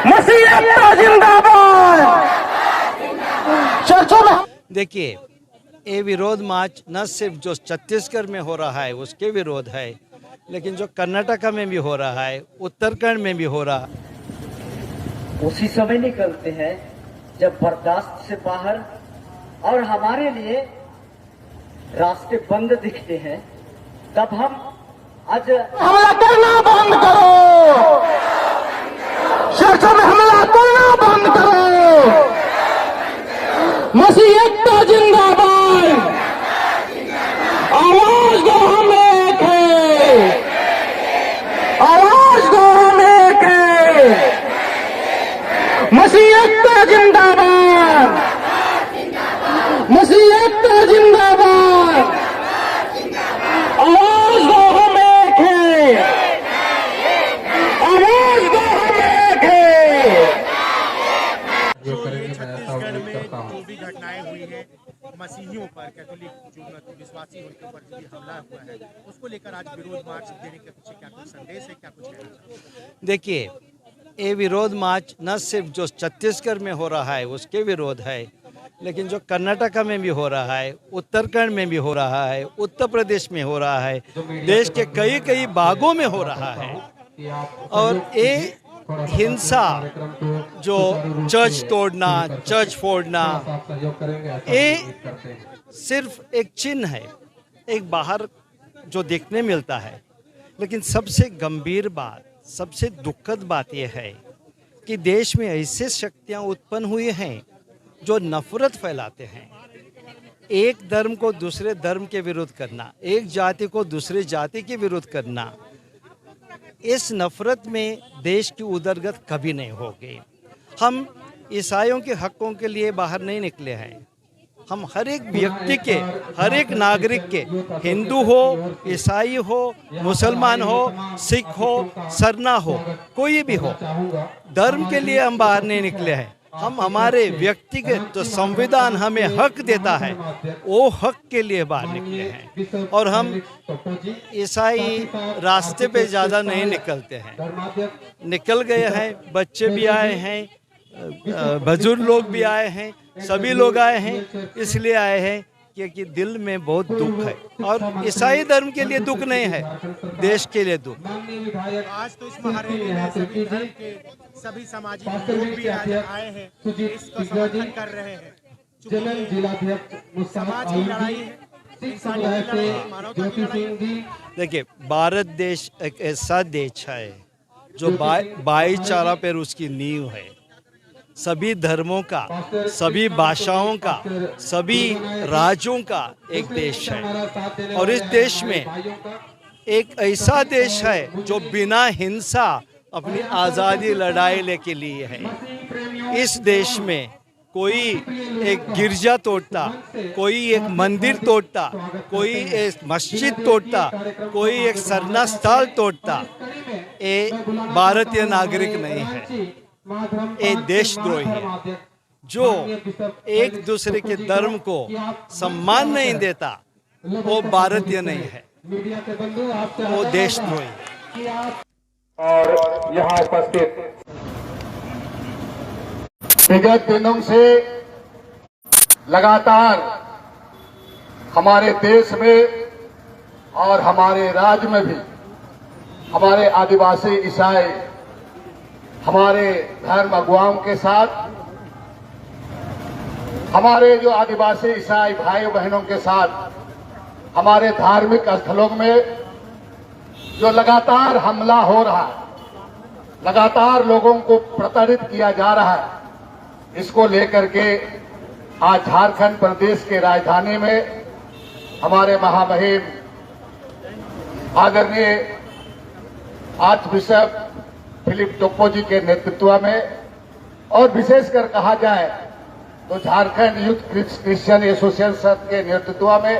मसीह जिंदाबाद। चर्चों में देखिए, ये विरोध मार्च न सिर्फ जो छत्तीसगढ़ में हो रहा है उसके विरोध है, लेकिन जो कर्नाटका में भी हो रहा है, उत्तराखंड में भी हो रहा, उसी समय निकलते हैं जब बर्दाश्त से बाहर और हमारे लिए रास्ते बंद दिखते हैं, तब हम आज हमला करना बंद करो। चर्चों में हमला करना बंद करो। मसीह जिंदाबाद। आवाज दो हम एक है। आवाज दो हम एक है। मसीह जिंदाबाद। मसीह जिंदाबाद। आवाज दो हम एक है। आवाज दो हम एक है। जो भी घटनाएं हुई है मसीहियों पर, कैथोलिक जो विश्वासी उनके ऊपर जो भी हमला हुआ है, उसको लेकर आज विरोध मार्च देने के पीछे क्या कुछ संदेश है, क्या कुछ है? देखिए, ये विरोध मार्च न सिर्फ जो छत्तीसगढ़ में हो रहा है उसके विरोध है, लेकिन जो कर्नाटका में भी हो रहा है, उत्तराखंड में भी हो रहा है, उत्तर प्रदेश में हो रहा है, देश के कई कई भागों में हो रहा है। और ये हिंसा, जो चर्च तोड़ना, चर्च फोड़ना, ये सिर्फ एक चिन्ह है, एक बाहर जो देखने मिलता है। लेकिन सबसे गंभीर बात, सबसे दुखद बात यह है कि देश में ऐसे शक्तियां उत्पन्न हुई हैं जो नफरत फैलाते हैं। एक धर्म को दूसरे धर्म के विरुद्ध करना, एक जाति को दूसरे जाति के विरुद्ध करना, इस नफरत में देश की उदरगत कभी नहीं होगी। हम ईसाइयों के हकों के लिए बाहर नहीं निकले हैं। हम हर एक व्यक्ति के, हर एक नागरिक के, हिंदू हो, ईसाई हो, मुसलमान हो, सिख हो, सरना हो, कोई भी हो, धर्म के लिए हम बाहर नहीं निकले हैं। हम हमारे व्यक्तिगत जो संविधान हमें हक देता है, वो हक के लिए बाहर निकले हैं। और हम ईसाई रास्ते पे ज़्यादा नहीं निकलते हैं। निकल गए हैं, बच्चे भी आए हैं, बुजुर्ग लोग भी आए हैं, सभी लोग आए हैं। इसलिए आए हैं क्योंकि दिल में बहुत दुख है, और ईसाई धर्म के लिए दुख नहीं है, देश के लिए दुख। आज तो इस महारैली में सभी धर्म के, सभी सामाजिक लोग भी आए हैं, इसका समर्थन कर रहे हैं। समाज की लड़ाई है, इंसानियत की लड़ाई है, मानवता की लड़ाई है। देखिए, भारत देश एक ऐसा देश है जो भाईचारा पर उसकी नींव है। सभी धर्मों का, सभी भाषाओं का, सभी राज्यों का एक देश है। और इस देश में एक ऐसा देश है जो बिना हिंसा अपनी आज़ादी लड़ाई लेके लिए है। इस देश में कोई एक गिरजा तोड़ता, कोई एक मंदिर तोड़ता, कोई एक मस्जिद तोड़ता, कोई एक सरना स्थल तोड़ता, ये भारतीय नागरिक नहीं है, ये देशद्रोही है। जो एक दूसरे के धर्म को सम्मान नहीं देता, वो भारतीय नहीं है, वो देशद्रोही है। और यहाँ उपस्थित विगत दिनों से लगातार हमारे देश में और हमारे राज्य में भी हमारे आदिवासी ईसाई हमारे धर्म अगुवाओं के साथ, हमारे जो आदिवासी ईसाई भाई बहनों के साथ हमारे धार्मिक स्थलों में जो लगातार हमला हो रहा है, लगातार लोगों को प्रताड़ित किया जा रहा है, इसको लेकर के आज झारखंड प्रदेश के राजधानी में हमारे महामहिम आदरणीय आर्च बिशप फिलिप टोप्पो जी के नेतृत्व में, और विशेषकर कहा जाए तो झारखंड यूथ क्रिश्चियन एसोसिएशन के नेतृत्व में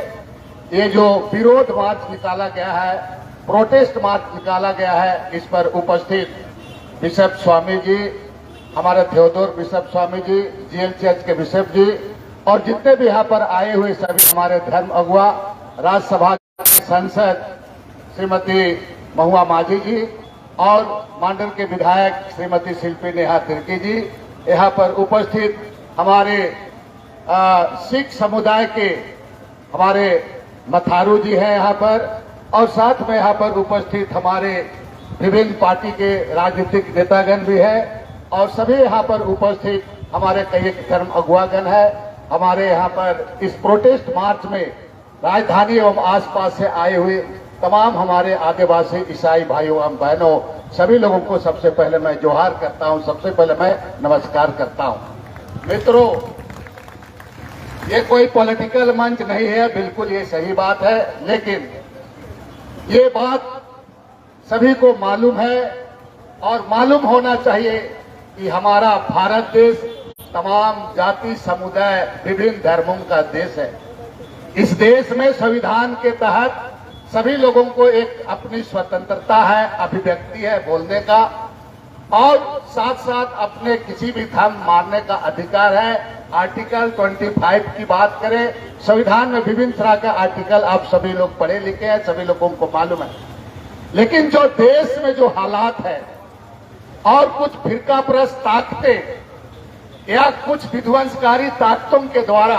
ये जो विरोध मार्च निकाला गया है, प्रोटेस्ट मार्च निकाला गया है, इस पर उपस्थित बिशप स्वामी जी, हमारे Theodore bishop Swami ji, GL church के बिशप जी, और जितने भी यहाँ पर आए हुए सभी हमारे धर्म अगुवा, राज्यसभा सांसद श्रीमती महुआ माझी जी, और मांडर के विधायक श्रीमती शिल्पी नेहा तिर्की जी, यहाँ पर उपस्थित हमारे सिख समुदाय के हमारे मथारू जी हैं यहाँ पर, और साथ में यहाँ पर उपस्थित हमारे विभिन्न पार्टी के राजनीतिक नेतागण भी हैं, और सभी यहाँ पर उपस्थित हमारे कई धर्म अगुवागण है। हमारे यहाँ पर इस प्रोटेस्ट मार्च में राजधानी एवं आसपास से आए हुए तमाम हमारे आदिवासी ईसाई भाइयों एवं बहनों, सभी लोगों को सबसे पहले मैं जोहार करता हूं, सबसे पहले मैं नमस्कार करता हूं। मित्रों, ये कोई पॉलिटिकल मंच नहीं है, बिल्कुल ये सही बात है, लेकिन ये बात सभी को मालूम है और मालूम होना चाहिए कि हमारा भारत देश तमाम जाति समुदाय विभिन्न धर्मों का देश है। इस देश में संविधान के तहत सभी लोगों को एक अपनी स्वतंत्रता है, अभिव्यक्ति है बोलने का, और साथ साथ अपने किसी भी धर्म मानने का अधिकार है। आर्टिकल 25 की बात करें, संविधान में विभिन्न तरह के आर्टिकल आप सभी लोग पढ़े लिखे हैं, सभी लोगों को मालूम है। लेकिन जो देश में जो हालात है और कुछ फिरकाप्रस्त ताकतें या कुछ विध्वंसकारी ताकतों के द्वारा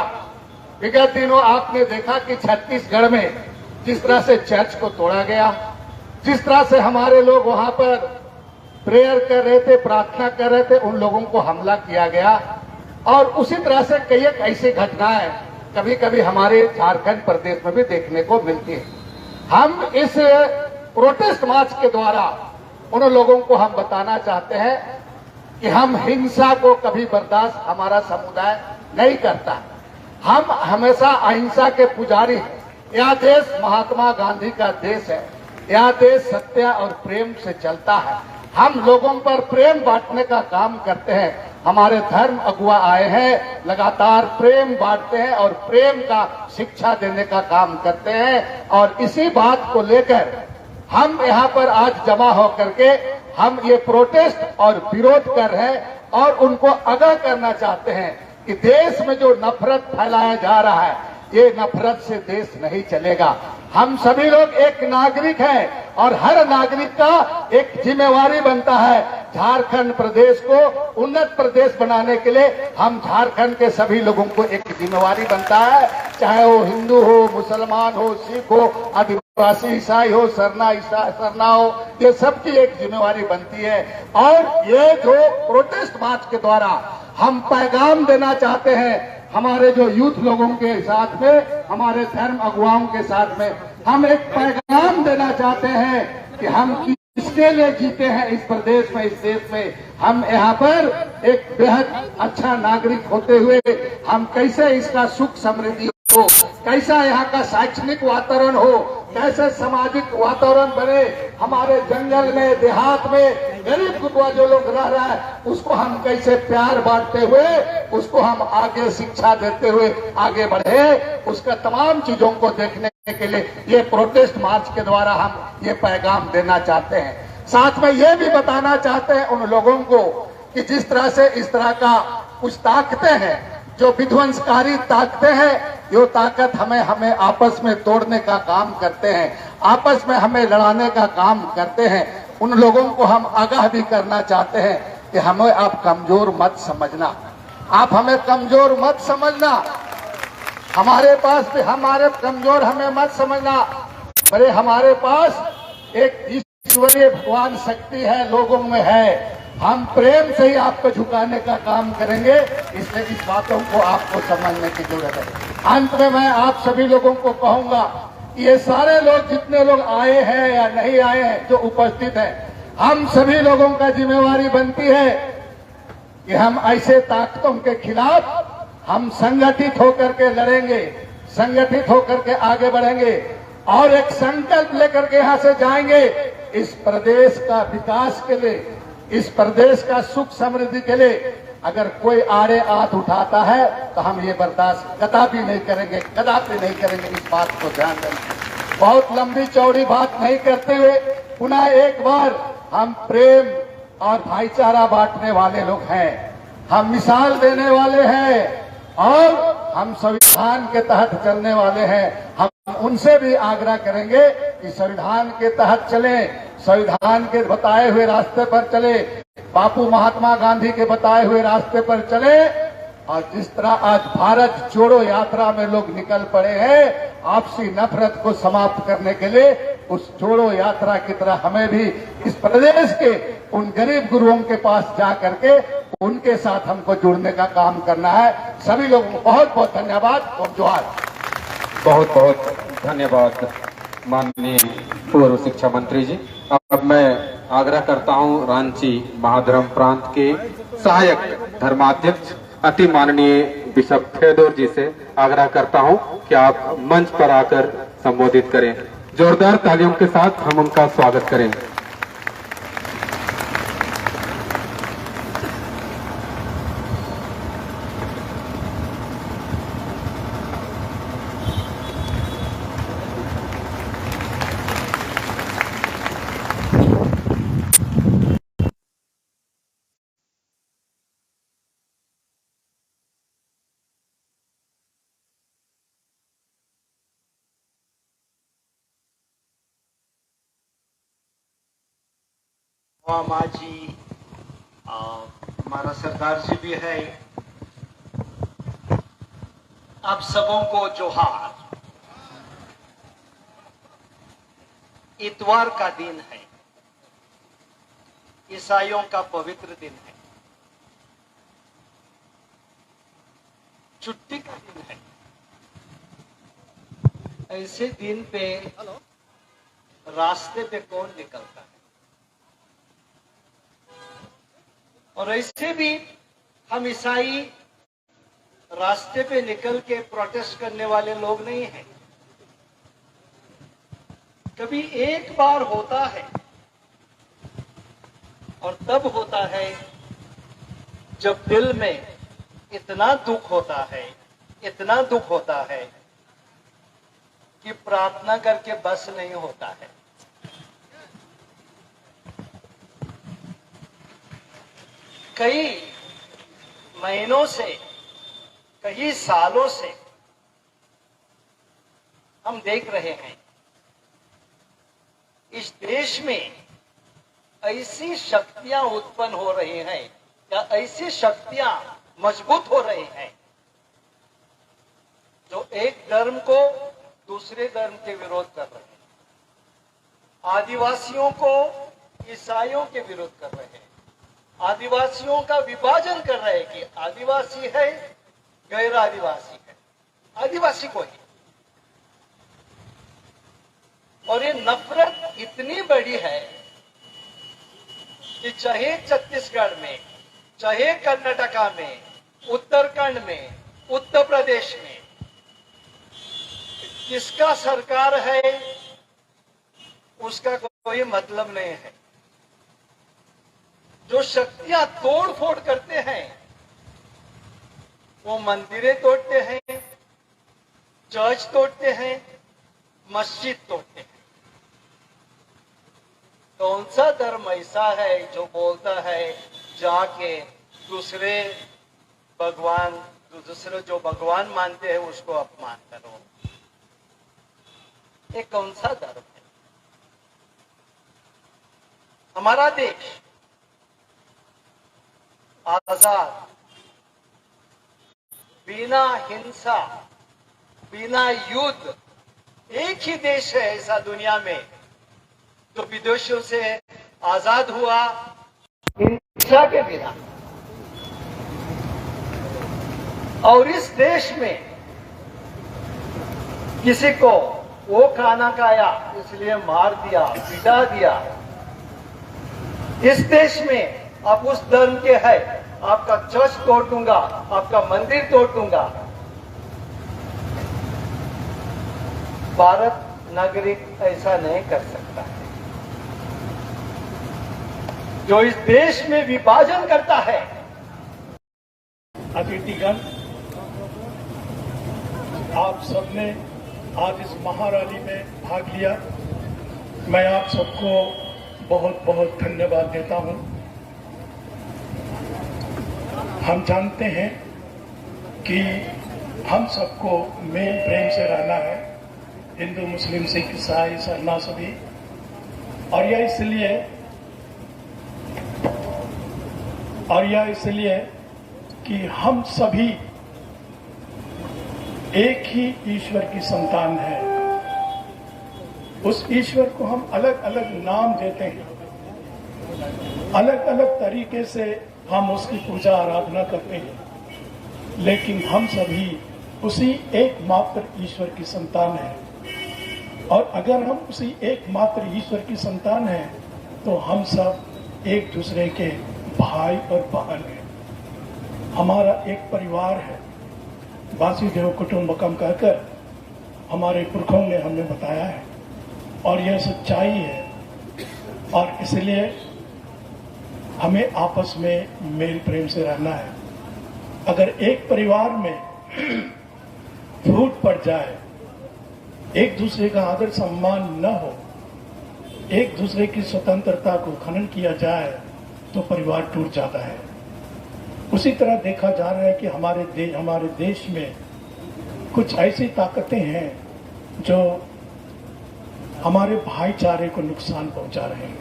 विगत दिनों आपने देखा कि छत्तीसगढ़ में जिस तरह से चर्च को तोड़ा गया, जिस तरह से हमारे लोग वहां पर प्रेयर कर रहे थे, प्रार्थना कर रहे थे, उन लोगों को हमला किया गया। और उसी तरह से कई एक ऐसी घटनाएं कभी कभी हमारे झारखंड प्रदेश में भी देखने को मिलती है। हम इस प्रोटेस्ट मार्च के द्वारा उन लोगों को हम बताना चाहते हैं कि हम हिंसा को कभी बर्दाश्त हमारा समुदाय नहीं करता। हम हमेशा अहिंसा के पुजारी हैं। यह देश महात्मा गांधी का देश है। यह देश सत्य और प्रेम से चलता है। हम लोगों पर प्रेम बांटने का काम करते हैं। हमारे धर्म अगुवा आए हैं, लगातार प्रेम बांटते हैं और प्रेम का शिक्षा देने का काम करते हैं। और इसी बात को लेकर हम यहाँ पर आज जमा होकर के हम ये प्रोटेस्ट और विरोध कर रहे हैं और उनको आगाह करना चाहते हैं कि देश में जो नफरत फैलाया जा रहा है, ये नफरत से देश नहीं चलेगा। हम सभी लोग एक नागरिक हैं और हर नागरिक का एक जिम्मेवारी बनता है झारखंड प्रदेश को उन्नत प्रदेश बनाने के लिए। हम झारखंड के सभी लोगों को एक जिम्मेवारी बनता है, चाहे वो हिंदू हो, मुसलमान हो, सिख हो, आदिवासी ईसाई हो, सरना हो, ये सबकी एक जिम्मेवारी बनती है। और ये जो प्रोटेस्ट मार्च के द्वारा हम पैगाम देना चाहते हैं हमारे जो यूथ लोगों के साथ में, हमारे धर्म अगुवाओं के साथ में, हम एक पैगाम देना चाहते हैं कि हम किसके लिए जीते हैं इस प्रदेश में, इस देश में। हम यहाँ पर एक बेहद अच्छा नागरिक होते हुए हम कैसे इसका सुख समृद्धि हो, कैसा यहाँ का शैक्षणिक वातावरण हो, कैसे सामाजिक वातावरण बने, हमारे जंगल में, देहात में गरीब गुरबा जो लोग रह रहा है उसको हम कैसे प्यार बांटते हुए, उसको हम आगे शिक्षा देते हुए आगे बढ़े, उसका तमाम चीजों को देखने के लिए ये प्रोटेस्ट मार्च के द्वारा हम ये पैगाम देना चाहते हैं। साथ में ये भी बताना चाहते हैं उन लोगों को कि जिस तरह से इस तरह का कुछ ताकतें हैं, जो विध्वंसकारी ताकतें हैं, जो ताकत हमें आपस में तोड़ने का काम करते हैं, आपस में हमें लड़ाने का काम करते हैं, उन लोगों को हम आगाह भी करना चाहते हैं कि हमें आप कमजोर मत समझना, आप हमें कमजोर मत समझना, हमारे पास भी हमारे कमजोर हमें मत समझना। अरे हमारे पास एक ईश्वरीय भगवान शक्ति है, लोगों में है। हम प्रेम से ही आपको झुकाने का काम करेंगे, इसलिए इस बातों को आपको समझने की जरूरत है। अंत में मैं आप सभी लोगों को कहूंगा, ये सारे लोग जितने लोग आए हैं या नहीं आए हैं, जो उपस्थित हैं, हम सभी लोगों का जिम्मेवारी बनती है कि हम ऐसे ताकतों के खिलाफ हम संगठित होकर के लड़ेंगे, संगठित होकर के आगे बढ़ेंगे और एक संकल्प लेकर के यहाँ से जाएंगे इस प्रदेश का विकास के लिए, इस प्रदेश का सुख समृद्धि के लिए। अगर कोई आड़े हाथ उठाता है तो हम ये बर्दाश्त कदापि नहीं करेंगे, कदापि नहीं करेंगे। इस बात को ध्यान दें। बहुत लंबी चौड़ी बात नहीं करते हुए पुनः एक बार, हम प्रेम और भाईचारा बांटने वाले लोग हैं, हम मिसाल देने वाले हैं और हम संविधान के तहत चलने वाले हैं। हम उनसे भी आग्रह करेंगे कि संविधान के तहत चलें, संविधान के बताए हुए रास्ते पर चले, बापू महात्मा गांधी के बताए हुए रास्ते पर चले, और जिस तरह आज भारत जोड़ो यात्रा में लोग निकल पड़े हैं आपसी नफरत को समाप्त करने के लिए, उस जोड़ो यात्रा की तरह हमें भी इस प्रदेश के उन गरीब गुरुओं के पास जा करके उनके साथ हमको जुड़ने का काम करना है। सभी लोगों को बहुत बहुत धन्यवाद और जोहार। बहुत बहुत धन्यवाद माननीय पूर्व शिक्षा मंत्री जी। अब मैं आग्रह करता हूं रांची महाधर्म प्रांत के सहायक धर्माध्यक्ष अति माननीय बिशप थेओडोर जी से आग्रह करता हूं कि आप मंच पर आकर संबोधित करें। जोरदार तालियों के साथ हम उनका स्वागत करें। माँ जी, हमारा सरदार जी भी है, आप सबों को जोहार। इतवार का दिन है, ईसाइयों का पवित्र दिन है, छुट्टी का दिन है। ऐसे दिन पे रास्ते पे कौन निकलता है? और ऐसे भी हम ईसाई रास्ते पे निकल के प्रोटेस्ट करने वाले लोग नहीं हैं। कभी एक बार होता है और तब होता है जब दिल में इतना दुख होता है, इतना दुख होता है कि प्रार्थना करके बस नहीं होता है। कई महीनों से, कई सालों से हम देख रहे हैं इस देश में ऐसी शक्तियां उत्पन्न हो रही हैं या ऐसी शक्तियां मजबूत हो रही हैं जो एक धर्म को दूसरे धर्म के विरोध कर रहे हैं, आदिवासियों को ईसाइयों के विरोध कर रहे हैं, आदिवासियों का विभाजन कर रहे हैं कि आदिवासी है, गैर आदिवासी है, आदिवासी को ही। और ये नफरत इतनी बड़ी है कि चाहे छत्तीसगढ़ में, चाहे कर्नाटका में, उत्तराखंड में, उत्तर प्रदेश में किसका सरकार है उसका कोई मतलब नहीं है। जो शक्तियां तोड़ फोड़ करते हैं वो मंदिरें तोड़ते हैं, चर्च तोड़ते हैं, मस्जिद तोड़ते हैं। कौन सा धर्म ऐसा है जो बोलता है जाके दूसरे जो भगवान मानते हैं उसको अपमान करो? ये कौन सा धर्म है? हमारा देश आजाद, बिना हिंसा, बिना युद्ध, एक ही देश है ऐसा दुनिया में जो विदेशों से आजाद हुआ हिंसा के बिना। और इस देश में किसी को वो खाना खाया इसलिए मार दिया, पिटा दिया। इस देश में आप उस धर्म के हैं, आपका चर्च तोड़ दूंगा, आपका मंदिर तोड़ दूंगा। भारत नागरिक ऐसा नहीं कर सकता है। जो इस देश में विभाजन करता है। अतिथिगण, आप सबने आज इस महारैली में भाग लिया। मैं आप सबको बहुत बहुत धन्यवाद देता हूं। हम जानते हैं कि हम सबको मेल प्रेम से रहना है, हिंदू मुस्लिम सिख ईसाई सरना सभी। और यह इसलिए कि हम सभी एक ही ईश्वर की संतान हैं। उस ईश्वर को हम अलग अलग नाम देते हैं, अलग अलग तरीके से हम उसकी पूजा आराधना करते हैं, लेकिन हम सभी उसी एकमात्र ईश्वर की संतान हैं। और अगर हम उसी एकमात्र ईश्वर की संतान हैं तो हम सब एक दूसरे के भाई और बहन हैं। हमारा एक परिवार है, वासुदेव कुटुंबकम कहकर हमारे पुरखों ने हमें बताया है, और यह सच्चाई है। और इसलिए हमें आपस में मेल प्रेम से रहना है। अगर एक परिवार में फूट पड़ जाए, एक दूसरे का आदर सम्मान न हो, एक दूसरे की स्वतंत्रता को खनन किया जाए तो परिवार टूट जाता है। उसी तरह देखा जा रहा है कि हमारे देश में कुछ ऐसी ताकतें हैं जो हमारे भाईचारे को नुकसान पहुंचा रहे हैं,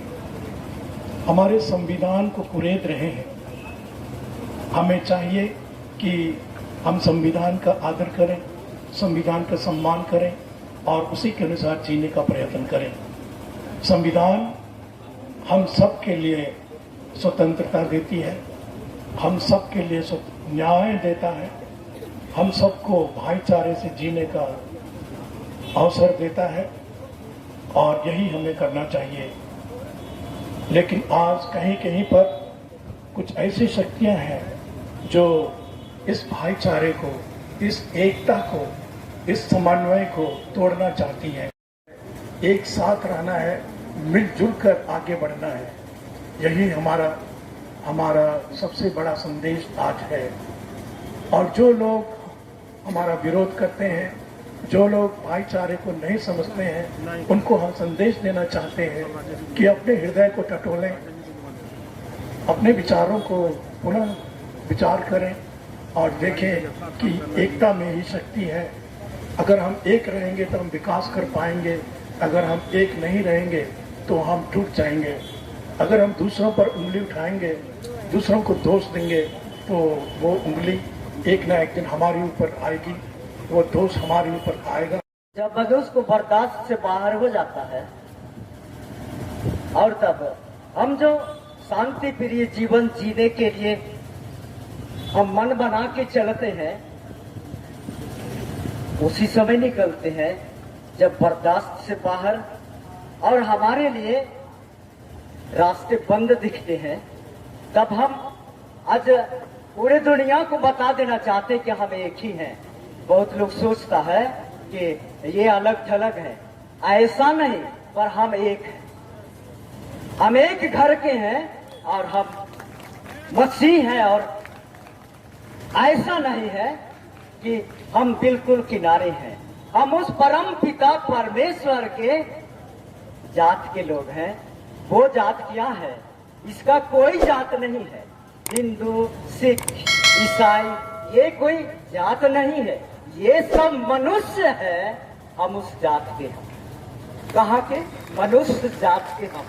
हमारे संविधान को कुरेद रहे हैं। हमें चाहिए कि हम संविधान का आदर करें, संविधान का सम्मान करें और उसी के अनुसार जीने का प्रयत्न करें। संविधान हम सब के लिए स्वतंत्रता देती है, हम सब के लिए न्याय देता है, हम सबको भाईचारे से जीने का अवसर देता है, और यही हमें करना चाहिए। लेकिन आज कहीं कहीं पर कुछ ऐसी शक्तियां हैं जो इस भाईचारे को, इस एकता को, इस समन्वय को तोड़ना चाहती है। एक साथ रहना है, मिलजुल कर आगे बढ़ना है। यही हमारा सबसे बड़ा संदेश आज है। और जो लोग हमारा विरोध करते हैं, जो लोग भाईचारे को नहीं समझते हैं, उनको हम संदेश देना चाहते हैं कि अपने हृदय को टटोलें, अपने विचारों को पुनः विचार करें और देखें कि एकता में ही शक्ति है। अगर हम एक रहेंगे तो हम विकास कर पाएंगे, अगर हम एक नहीं रहेंगे तो हम टूट जाएंगे। अगर हम दूसरों पर उंगली उठाएंगे, दूसरों को दोष देंगे, तो वो उंगली एक ना एक दिन हमारे ऊपर आएगी, वो दोष हमारे ऊपर आएगा। जब मनुष्य को बर्दाश्त से बाहर हो जाता है और तब हम जो शांति प्रिय जीवन जीने के लिए हम मन बना के चलते हैं, उसी समय निकलते हैं जब बर्दाश्त से बाहर और हमारे लिए रास्ते बंद दिखते हैं। तब हम आज पूरे दुनिया को बता देना चाहते हैं कि हम एक ही हैं। बहुत लोग सोचता है कि ये अलग थलग है, ऐसा नहीं, पर हम एक हैं। हम एक घर के हैं और हम मसीह हैं। और ऐसा नहीं है कि हम बिल्कुल किनारे हैं। हम उस परम पिता परमेश्वर के जात के लोग हैं। वो जात क्या है? इसका कोई जात नहीं है। हिंदू, सिख, ईसाई, ये कोई जात नहीं है, ये सब मनुष्य है। हम उस जात के हैं। कहाँ के? मनुष्य जात के हम।